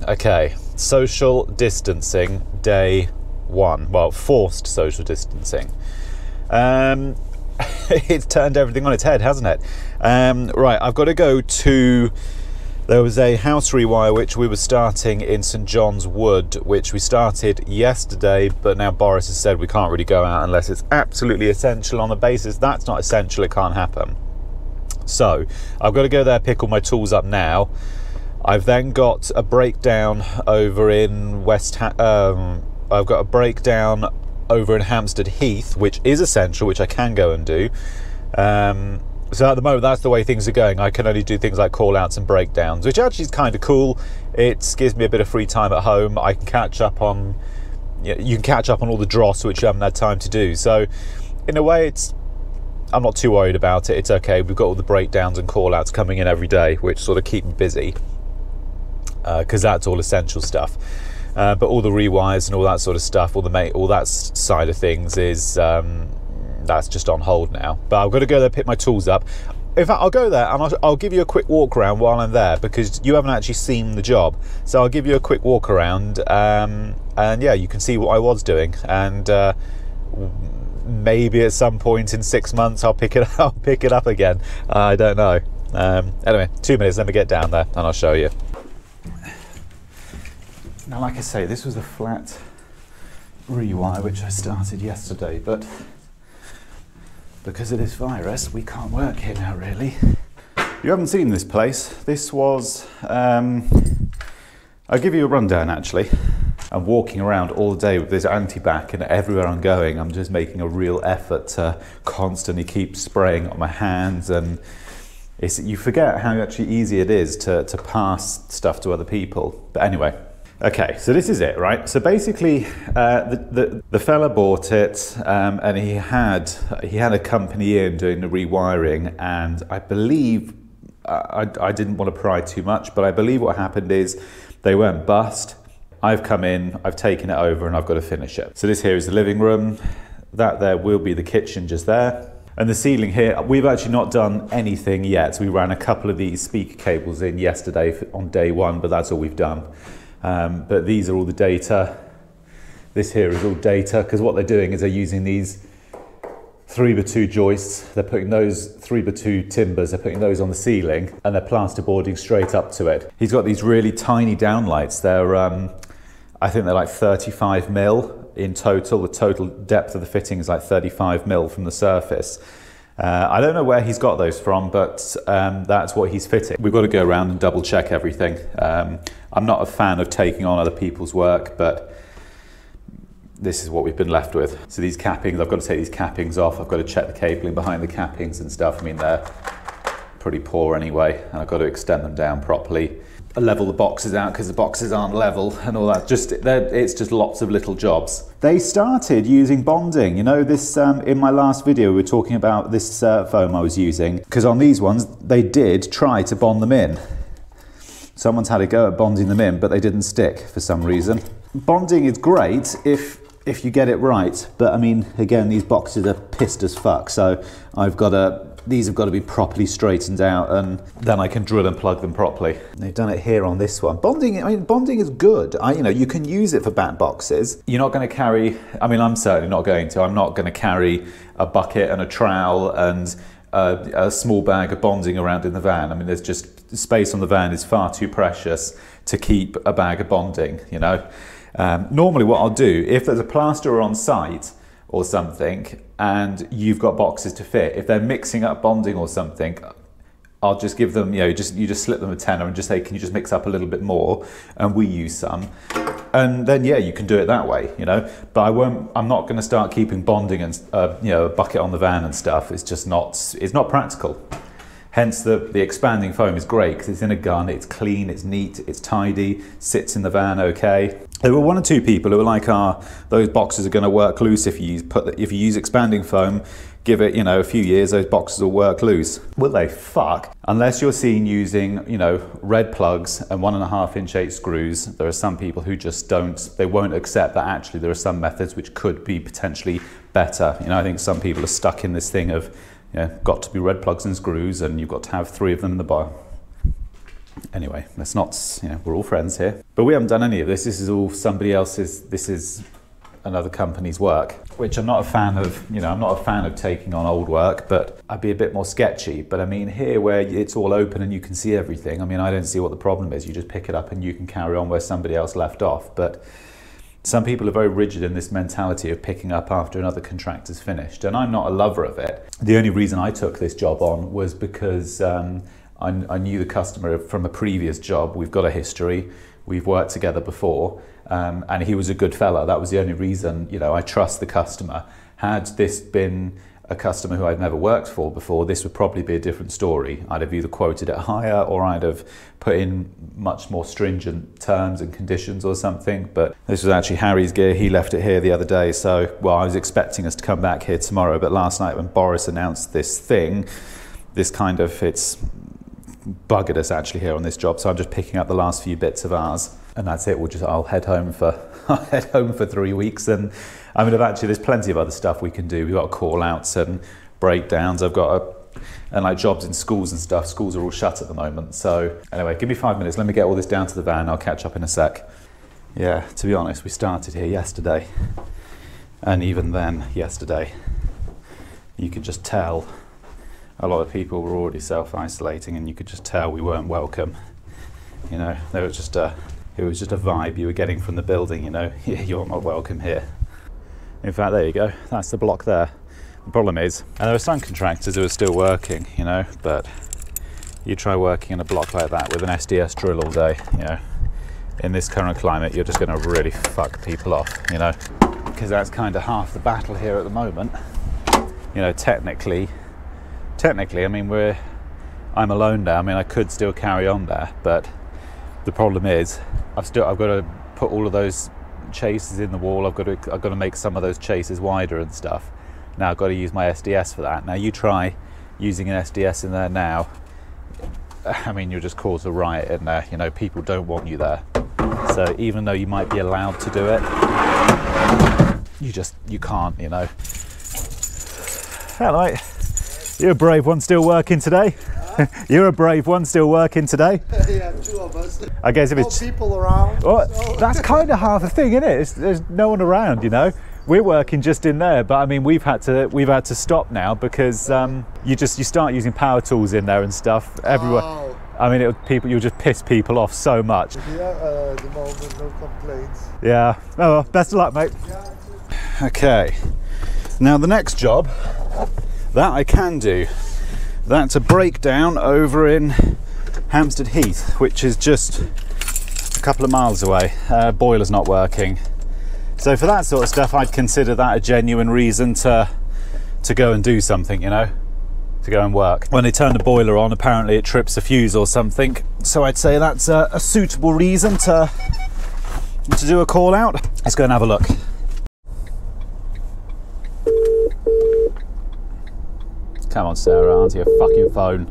Okay, social distancing day 1. Well, forced social distancing. It's turned everything on its head, hasn't it? Right, I've got to go to... There was a house rewire which we were starting in St John's Wood, which we started yesterday, but now Boris has said we can't really go out unless it's absolutely essential. On the basis that's not essential, it can't happen. So I've got to go there, pick all my tools up now. I've then got a breakdown over in I've got a breakdown over in Hampstead Heath, which is essential, which I can go and do. So at the moment, that's the way things are going. I can only do things like call-outs and breakdowns, which actually is kind of cool. It gives me a bit of free time at home. I can catch up on, you can catch up on all the dross which you haven't had time to do. So in a way, I'm not too worried about it. It's okay. We've got all the breakdowns and call-outs coming in every day, which sort of keep me busy, because that's all essential stuff. But all the rewires and all that sort of stuff, all that side of things is that's just on hold now. But I've got to go there, pick my tools up. In fact, I'll go there and I'll give you a quick walk around while I'm there, because you haven't actually seen the job. So I'll give you a quick walk around, and yeah, you can see what I was doing. And maybe at some point in 6 months I'll pick it up again. I don't know. Anyway, 2 minutes. Let me get down there and I'll show you. Now, like I say, this was a flat rewire which I started yesterday, but because of this virus, we can't work here now, really. You haven't seen this place. This was, I'll give you a rundown, actually. I'm walking around all day with this anti-bac, and everywhere I'm going, I'm just making a real effort to constantly keep spraying on my hands, and you forget how actually easy it is to pass stuff to other people. But anyway. Okay, so this is it, right? So basically, the fella bought it, and he had a company in doing the rewiring, and I believe, I didn't want to pry too much, but I believe what happened is they went bust. I've come in, I've taken it over, and I've got to finish it. So this here is the living room. That there will be the kitchen just there. And the ceiling here, we've actually not done anything yet. We ran a couple of these speaker cables in yesterday on day 1, but that's all we've done. But these are all the data. This here is all data, because what they're doing is they're using these 3x2 joists. They're putting those 3x2 timbers, they're putting those on the ceiling, and they're plasterboarding straight up to it. He's got these really tiny downlights. They're, I think they're like 35 mil in total. The total depth of the fitting is like 35 mil from the surface. I don't know where he's got those from, but that's what he's fitting. We've got to go around and double check everything. I'm not a fan of taking on other people's work, but this is what we've been left with. So these cappings, I've got to take these cappings off. I've got to check the cabling behind the cappings and stuff. I mean, they're pretty poor anyway, and I've got to extend them down properly. Level the boxes out because the boxes aren't level and all that. It's just lots of little jobs. They started using bonding. You know, this in my last video we were talking about this foam I was using, because on these ones they did try to bond them in. Someone's had a go at bonding them in, but they didn't stick for some reason. Bonding is great if you get it right, but I mean, again, these boxes are pissed as fuck, so these have got to be properly straightened out, and then I can drill and plug them properly. They've done it here on this one. Bonding, I mean, bonding is good. You know, you can use it for back boxes. You're not going to carry, I mean, I'm certainly not going to. I'm not going to carry a bucket and a trowel and a small bag of bonding around in the van. I mean, there's just, space on the van is far too precious to keep a bag of bonding, you know. Normally what I'll do, if there's a plasterer on site or something, and you've got boxes to fit, if they're mixing up bonding or something, I'll just give them, you know, you just slip them a tenner and just say, can you just mix up a little bit more, and we use some, and then yeah, you can do it that way, you know. But I'm not going to start keeping bonding and you know, a bucket on the van and stuff. It's just not, it's not practical. Hence the expanding foam is great because it's in a gun, it's clean, it's neat, it's tidy, sits in the van okay. There were 1 or 2 people who were like, those boxes are going to work loose if you use expanding foam. Give it, you know, a few years, those boxes will work loose. Will they? Fuck. Unless you're seen using, you know, red plugs and 1.5 inch 8 screws, there are some people who just they won't accept that actually there are some methods which could be potentially better. You know, I think some people are stuck in this thing of, you know, got to be red plugs and screws, and you've got to have 3 of them in the bar. Anyway, let's not, you know, we're all friends here. But we haven't done any of this. This is all somebody else's, this is another company's work, which I'm not a fan of. You know, I'm not a fan of taking on old work, but I'd be a bit more sketchy. But I mean, here where it's all open and you can see everything, I mean, I don't see what the problem is. You just pick it up and you can carry on where somebody else left off. But some people are very rigid in this mentality of picking up after another contractor's finished, and I'm not a lover of it. The only reason I took this job on was because I knew the customer from a previous job. We've got a history, we've worked together before, and he was a good fella. That was the only reason, you know, I trust the customer. Had this been a customer who I'd never worked for before, this would probably be a different story. I'd have either quoted it higher or I'd have put in much more stringent terms and conditions or something. But this was actually Harry's gear. He left it here the other day. So, well, I was expecting us to come back here tomorrow, but last night when Boris announced this thing, it's buggered us actually here on this job. So I'm just picking up the last few bits of ours, and that's it. I'll head home for 3 weeks. And I mean, there's plenty of other stuff we can do. We've got call outs and breakdowns. I've got and like jobs in schools and stuff. Schools are all shut at the moment. So anyway, give me 5 minutes. Let me get all this down to the van. I'll catch up in a sec. Yeah, to be honest, we started here yesterday. And even then, yesterday, you could just tell a lot of people were already self-isolating, and you could just tell we weren't welcome. You know, it was just a vibe you were getting from the building, you know. You're not welcome here. In fact, there you go, that's the block there. The problem is, and there were some contractors who were still working, you know, but you try working in a block like that with an SDS drill all day, you know, in this current climate, you're just going to really fuck people off, you know, because that's kind of half the battle here at the moment. You know, technically, I mean, I'm alone there. I mean, I could still carry on there, but the problem is, I've got to put all of those chases in the wall. I've got to make some of those chases wider and stuff. Now I've got to use my SDS for that. Now you try using an SDS in there now. I mean, you'll just cause a riot in there. You know, people don't want you there. So even though you might be allowed to do it, you can't. You know. Hello, mate. You're a brave one still working today. You're a brave one still working today. Yeah, 2 of us. I guess if it's people around. Well, so. That's kind of half the thing, isn't it? There's no one around, you know. We're working just in there, but I mean, we've had to stop now because you start using power tools in there and stuff everywhere. Oh. I mean, you'll just piss people off so much. Yeah, at the moment, no complaints. Yeah. Oh, well, best of luck, mate. Yeah. Okay. Now the next job that I can do, that's a breakdown over in Hampstead Heath, which is just a couple of miles away. Boiler's not working. So for that sort of stuff, I'd consider that a genuine reason to go and do something, you know, to go and work. When they turn the boiler on, apparently it trips a fuse or something. So I'd say that's a suitable reason to do a call out. Let's go and have a look. Come on, Sarah, answer your fucking phone.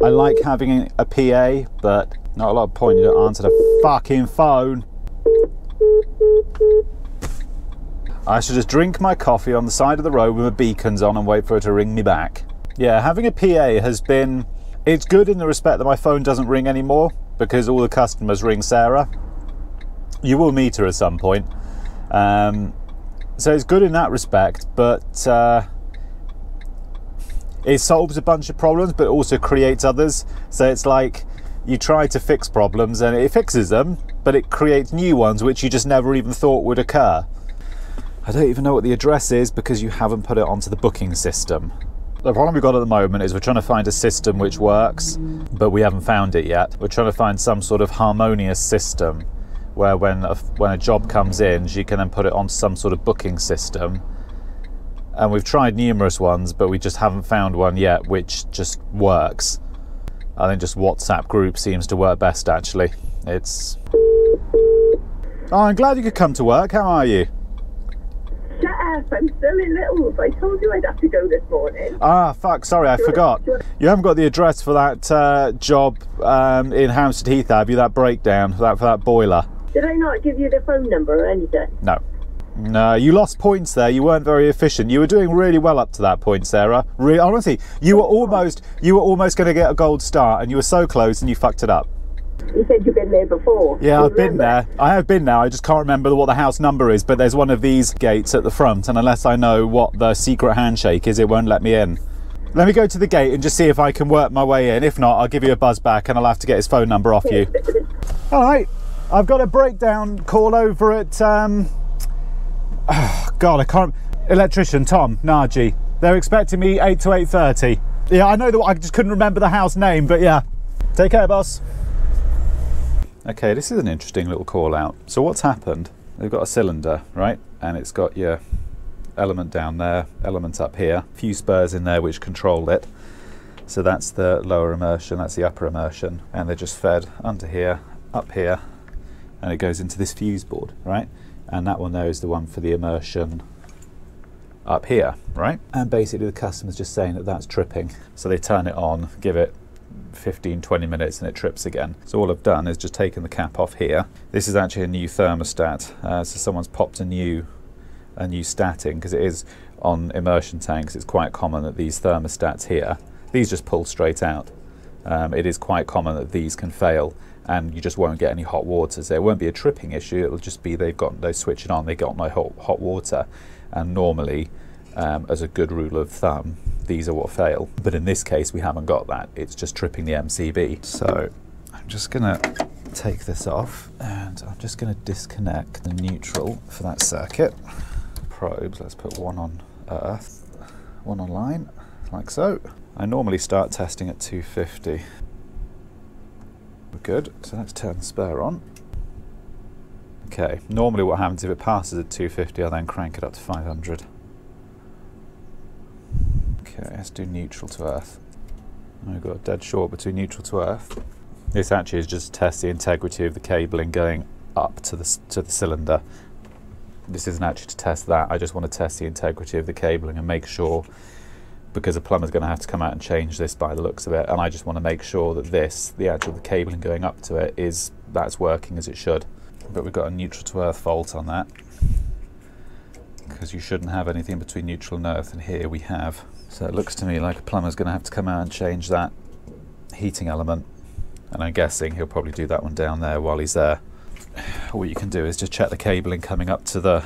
I like having a PA, but not a lot of point. You don't answer the fucking phone. I should just drink my coffee on the side of the road with my beacons on and wait for her to ring me back. Yeah, having a PA it's good in the respect that my phone doesn't ring anymore because all the customers ring Sarah. You will meet her at some point. So it's good in that respect, but it solves a bunch of problems, but also creates others. So it's like you try to fix problems and it fixes them, but it creates new ones which you just never even thought would occur. I don't even know what the address is because you haven't put it onto the booking system. The problem we've got at the moment is we're trying to find a system which works, but we haven't found it yet. We're trying to find some sort of harmonious system where when a job comes in, she can then put it on some sort of booking system. And we've tried numerous ones, but we just haven't found one yet which just works. I think just WhatsApp group seems to work best, actually. Oh, I'm glad you could come to work. How are you? Shut up, I'm still in Littles. I told you I'd have to go this morning. Ah, fuck, sorry, I forgot. You haven't got the address for that job in Hampstead Heath, have you? That breakdown, for that boiler. Did I not give you the phone number or anything? No. No, you lost points there. You weren't very efficient. You were doing really well up to that point, Sarah. Honestly, you were almost going to get a gold star, and you were so close, and you fucked it up. You said you've been there before. Yeah, I've been there. I have been there. I just can't remember what the house number is, but there's one of these gates at the front, and unless I know what the secret handshake is, it won't let me in. Let me go to the gate and just see if I can work my way in. If not, I'll give you a buzz back, and I'll have to get his phone number off you. All right, I've got a breakdown call over at oh God, I can't. Electrician Tom, Nagy. They're expecting me 8 to 8:30. Yeah, I know that. I just couldn't remember the house name, but yeah. Take care, boss. Okay, this is an interesting little call out. So what's happened? They've got a cylinder, right? And it's got your element down there, element up here, a few spurs in there which control it. So that's the lower immersion, that's the upper immersion, and they're just fed under here, up here, and it goes into this fuse board, right? And that one there is the one for the immersion up here, right? And basically the customer's just saying that that's tripping. So they turn it on, give it 15-20 minutes, and it trips again. So all I've done is just taken the cap off here. This is actually a new thermostat. So someone's popped a new stat in, because it is on immersion tanks. It's quite common that these thermostats here, these just pull straight out. It is quite common that these can fail, and you just won't get any hot water. So it won't be a tripping issue. It'll just be they switch it on, they got no hot water, and normally, as a good rule of thumb, these are what fail. But in this case, we haven't got that. It's just tripping the MCB. So I'm just gonna take this off, and I'm just gonna disconnect the neutral for that circuit. Probes, let's put one on earth, one on line, like so. I normally start testing at 250. We're good, so let's turn the spur on. Okay, normally what happens if it passes at 250, I'll then crank it up to 500. Okay, let's do neutral to earth. We've got a dead short between neutral to earth. This actually is just to test the integrity of the cabling going up to the cylinder. This isn't actually to test that. I just want to test the integrity of the cabling and make sure, because a plumber's going to have to come out and change this by the looks of it, and I just want to make sure that the cabling going up to it that's working as it should. But we've got a neutral to earth fault on that, because you shouldn't have anything between neutral and earth, and here we have. So it looks to me like a plumber's going to have to come out and change that heating element, and I'm guessing he'll probably do that one down there while he's there. What you can do is just check the cabling coming up to the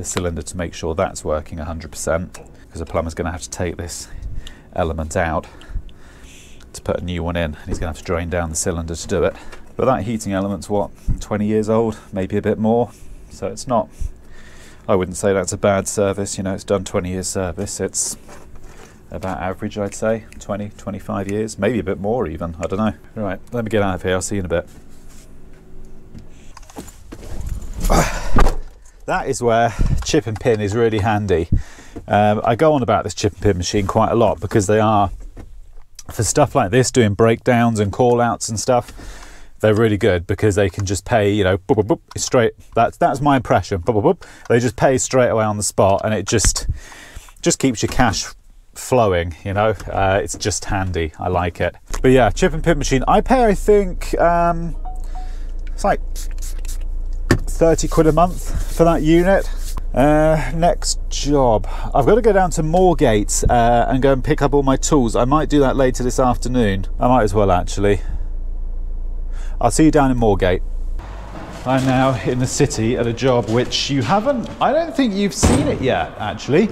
cylinder to make sure that's working 100%, because the plumber's going to have to take this element out to put a new one in, and he's going to have to drain down the cylinder to do it. But that heating element's what, 20 years old, maybe a bit more, so it's not, I wouldn't say that's a bad service. You know, it's done 20 years service. It's about average, I'd say, 20, 25 years, maybe a bit more even, I don't know. Right, let me get out of here, I'll see you in a bit. That is where chip and pin is really handy. I go on about this chip and pin machine quite a lot, because they are, for stuff like this, doing breakdowns and call outs and stuff, they're really good, because they can just pay, you know, boop, boop, boop, straight. That's my impression. Boop, boop, boop. They just pay straight away on the spot, and it just keeps your cash flowing, you know. It's just handy. I like it. But yeah, chip and pin machine. I pay, I think, it's like 30 quid a month for that unit. Next job, I've got to go down to Moorgate and go and pick up all my tools. I might do that later this afternoon. I might as well, actually. I'll see you down in Moorgate. I'm now in the city at a job which you haven't, I don't think you've seen it yet, actually.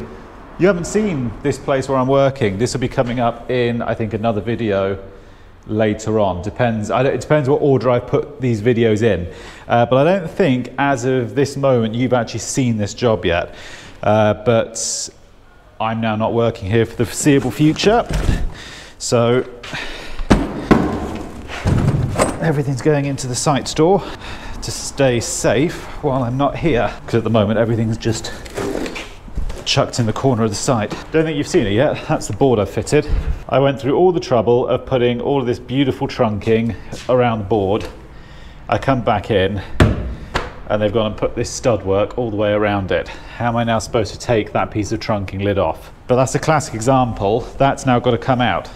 You haven't seen this place where I'm working. This will be coming up in, I think, another video later on. It depends what order I put these videos in. But I don't think, as of this moment, you've actually seen this job yet. But I'm now not working here for the foreseeable future. So everything's going into the site store to stay safe while I'm not here, because at the moment everything's just chucked in the corner of the site. Don't think you've seen it yet. That's the board I've fitted. I went through all the trouble of putting all of this beautiful trunking around the board. I come back in and they've gone and put this stud work all the way around it. How am I now supposed to take that piece of trunking lid off? But that's a classic example. That's now got to come out.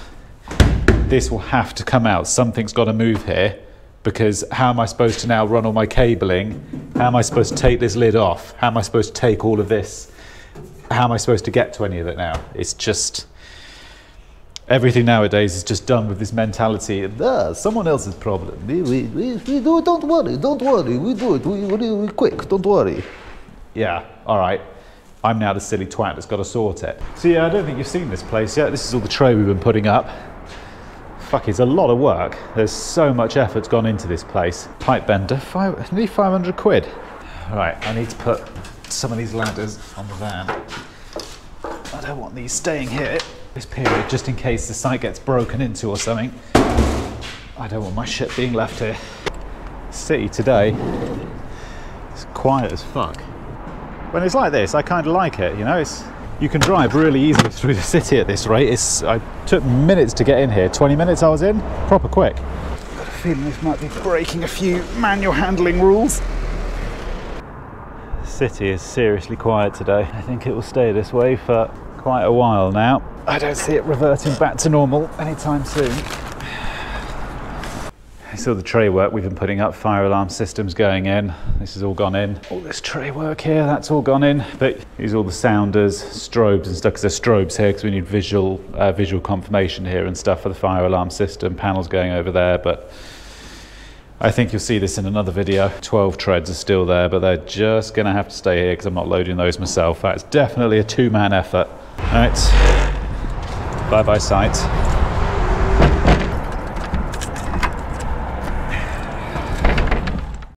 This will have to come out. Something's got to move here, because how am I supposed to now run all my cabling? How am I supposed to take this lid off? How am I supposed to take all of this? How am I supposed to get to any of it now? It's just, everything nowadays is just done with this mentality, someone else's problem. We do it, don't worry, we do it, we quick, don't worry. Yeah, all right. I'm now the silly twat that's got to sort it. So yeah, I don't think you've seen this place yet. This is all the tray we've been putting up. Fuck, it's a lot of work. There's so much effort's gone into this place. Pipe bender, nearly 500 quid. All right, I need to put some of these ladders on the van. I don't want these staying here this period, just in case the site gets broken into or something. I don't want my shit being left here. City today, it's quiet as fuck. When it's like this, I kind of like it, you know. You can drive really easily through the city at this rate. I took minutes to get in here. 20 minutes I was in, proper quick. I've got a feeling this might be breaking a few manual handling rules. The city is seriously quiet today. I think it will stay this way for quite a while now. I don't see it reverting back to normal anytime soon. This is all the tray work we've been putting up, fire alarm systems going in. This has all gone in. All this tray work here, that's all gone in. But these are all the sounders, strobes and stuff, because there's strobes here because we need visual confirmation here and stuff for the fire alarm system. Panels going over there, but I think you'll see this in another video. 12 treads are still there, but they're just gonna have to stay here because I'm not loading those myself. That's definitely a two-man effort. All right, bye-bye site.